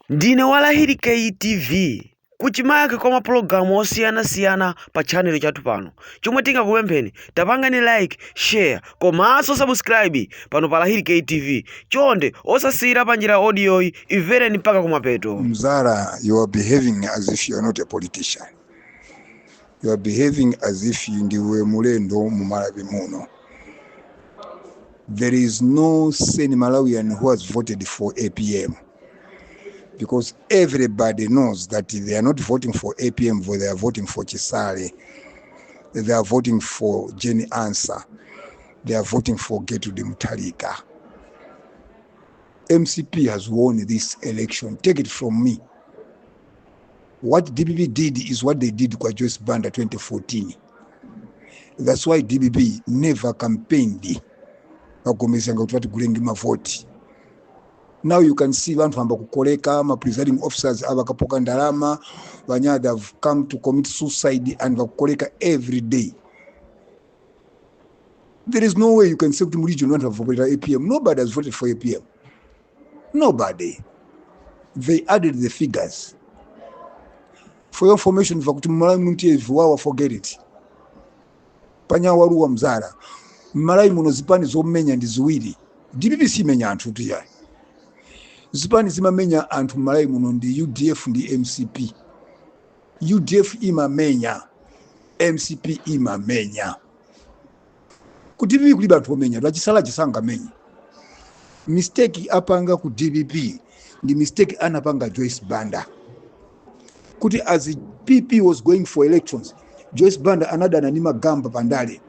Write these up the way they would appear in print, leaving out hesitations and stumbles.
Ndine Walahiri KTV kuchimake kwa mapulogalamu osiyana-siyana pa channel chathu pano. Chomwe tingakupempheni tapangani like, share, komanso subscribe pano pa Lahiri KTV. Chonde osasira pa njira audio imvereni mpaka kumapeto. Mzara, you are behaving as if you are not a politician. You are behaving as if you ndiwe mulendo mu Malawi muno. There is no sane Malawian who has voted for APM. Because everybody knows that they are not voting for APM, they are voting for Chisale. They are voting for Jenny Ansah. They are voting for Gertrude Mutharika. MCP has won this election. Take it from me. What DBB did is what they did kwa Joyce Banda 2014. That's why DBB never campaigned. Now you can see one from Kukoleka, my presiding officers, Abakapoka Ndarama, Vanya, have come to commit suicide and Vakoleka every day. There is no way you can say to region not have voted APM. Nobody has voted for APM. Nobody. They added the figures. For your information, forget it. Panya waruwa mzara. Malai munozipani zomenya ndi ziwiri. DBB si menya anthu tiya. Zipani zima menya anthu malai muno ndi UDF ndi MCP. UDF ima menya. MCP ima menya. Ku DBB kuliba anthu omenya. Lachisala chisanga menya. Mistake apanga ku DBB ndi mistake anapanga Joyce Banda. Kuti as the PP was going for elections, Joyce Banda anadana ni magamba pandale.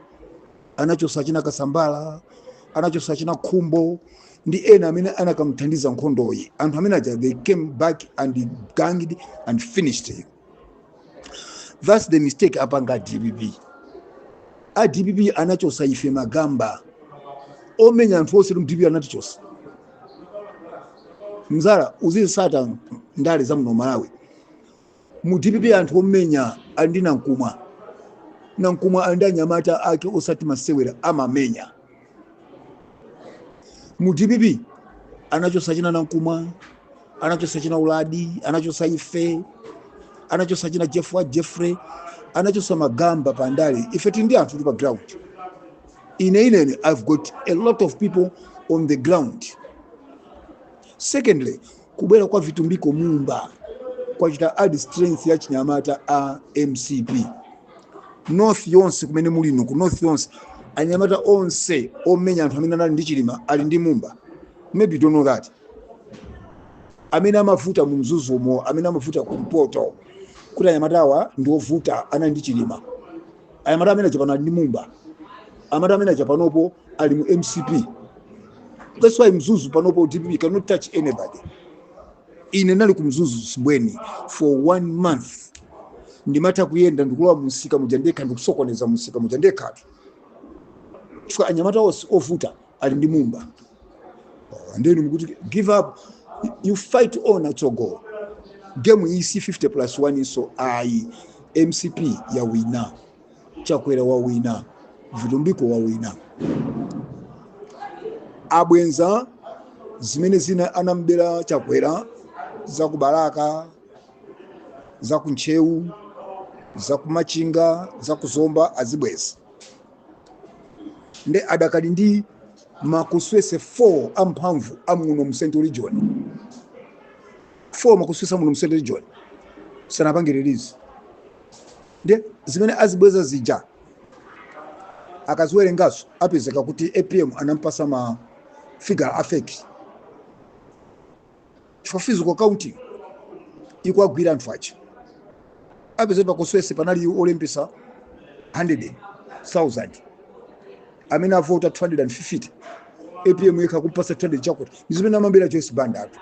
Anachosa china Kasambala, anachosa china Khumbo, ndi ena amene anakamthandiza nkhondoyi. Anthu amene aja, they came back and ganged and finished him. That's the mistake apanga DBB. A DBB anachosa ife magamba. Omenya anthu ose DBB anatichosa. Mzara uzisata ndale za muno Malawi. Mu DBB anthu omenya andi Nankumwa. Nankumwa anda Nyamata ake osati masewera amamenya. Mu DBB anachosa china Nankumwa, anachosa china Uladi, anachosa ife, anachosa china Jeffrey, anachosa magamba pandale. Ife tindi anthu tuli pa ground. Ine I've got a lot of people on the ground. Secondly, kubwera kwa Vitumbiko Mumba kwa chita add strength ya Chinyamata a MCP. North yonse kumene mulino ku North yonse Anyamata onse omenya anthu amene anali ndi Chilima ali ndi Mumba. Maybe you don't know that. Amene amavuta mu Mzuzumo, amene amavuta ku Mpoto. Kuti Anyamatawa ndi ovuta anali ndi Chilima. Anyamata amene achapana ndi Mumba. Anyamata amene achapanopo ali mu MCP. That's why Mzuzu panopo DBB cannot touch anybody. Ine nali ku Mzuzu Sibweni for 1 month. Ndimata kuyenda ndikulowa musika mujandeka ndikusokoneza musika mujandeka. Chifukwa Anyamata ovuta ali ndi Mumba. And then you give up. You fight on at go. Game is 50+1 so I MCP ya wina. Chakwera wa wina. Vitumbiko wa wina. Abwenza zimene zina anambera Chakwera za kubaraka za kunchewu za kumachinga za kuzomba azibwezi nde adakali ndi makuswese 4 amphamvu amuno mu Central Region. 4 makuswese amuno mu Central Region sanapange release nde zimene azibweza zija akaziwerengaso apezeka kuti APM anampasa ma figure affect for physical counting ikwagwira anthu achi apezeka kuswese panali olempesa 100,000 amene avota 250 APM yekha kupasa 200 chakuti zimene amambira Joyce Banda atu.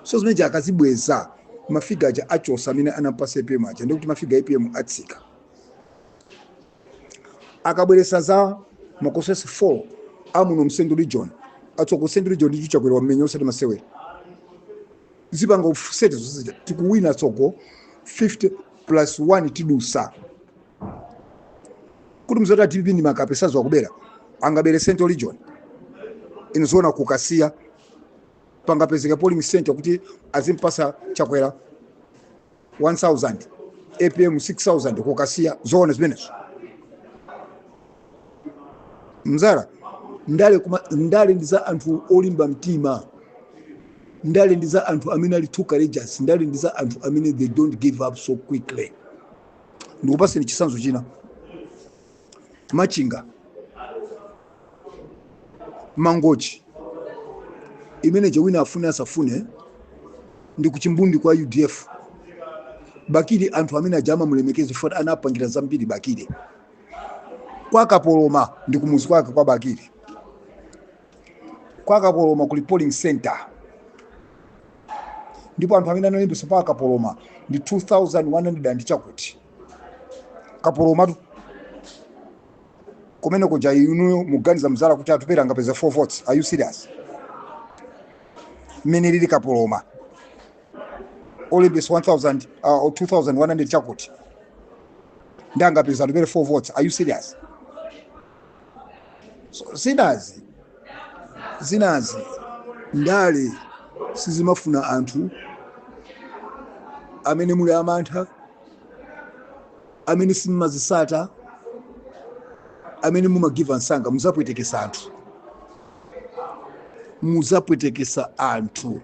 So zimene akazibweza mafiga aja achosa amene anampasa APM aja ndikuti mafiga APM atsika. Akabweresa za makosesi 4 amuno mu Central Region. Atsoko Central Region ndi Chakwera wamenya osati masewera. Zipanga ufusete zozija tikuwina tsoko 50+1 tidusa. Kuti mzota DBB ni makapesazo wakubera angabere Central Region. Inozona kukasiya pangapezeka polling center kuti azimpasa chakwera 1000 APM 6000 kokasiya zoona zimenezo mzara ndale ndiza anthu olimba mtima ndale ndiza anthu amene ali too courageous ndale ndiza anthu amene they don't give up so quickly ndikupaseni chisanzo china Machinga Mangochi imene jawina afune asafune ndi kuchimbundi kwa UDF Bakili anthu amene ajama mulemekezi fort anapangira zambiri Bakili kwa Kapoloma ndi kumuzi kwake kwa Bakili kwa Kapoloma kuli polling center ndipo anthu amene analembesa pa Kapoloma ndi 2100 and chakuti Kapoloma tu kumene kuja inu muganiza mzala kuti atupera angapeza 4 votes. Are you serious? Mene lili Kapoloma olembesa 1000 or 2100 chakuti ndangapeza atupere 4 votes. Are you serious? So zinazi ndale sizimafuna anthu amene muli amantha amene simazisata amene mumagiva nsanga muzapwetekesa anthu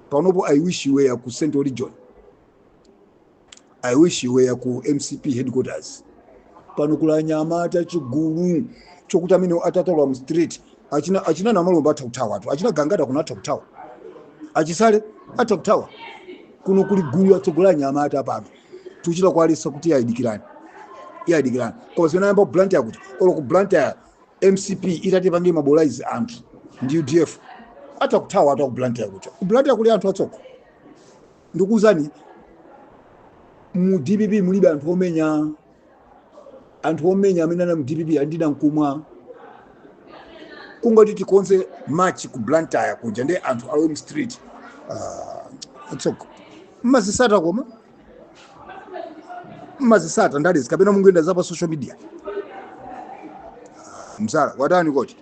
panopo I wish you were ku Central Region, I wish you were ku MCP headquarters pano kula Nyamata chigulu chokuti amene atatolwa mu street achina namalomba atakutawa atu achina gangata kuna atakutawa achisale atakutawa kuno kuli gulu atsogola Nyamata pano tuchita kwalisa kuti yayidikirani kwa sababu namba Blantyre kuti olo ku Blantyre MCP itati pange mobilize anthu ndi UDF atakutawa atu ku Blantyre kuti ku Blantyre kuli anthu atsoko ndikuzani mu DPP mulibe anthu omenya amene ana mu DPP andina nkumwa kungoti tikonze match ku Blantyre kuja ndi anthu alo mu street atsoko mazisata koma mazisata ndali zikapena mungoenda zapa social media mzala watani koti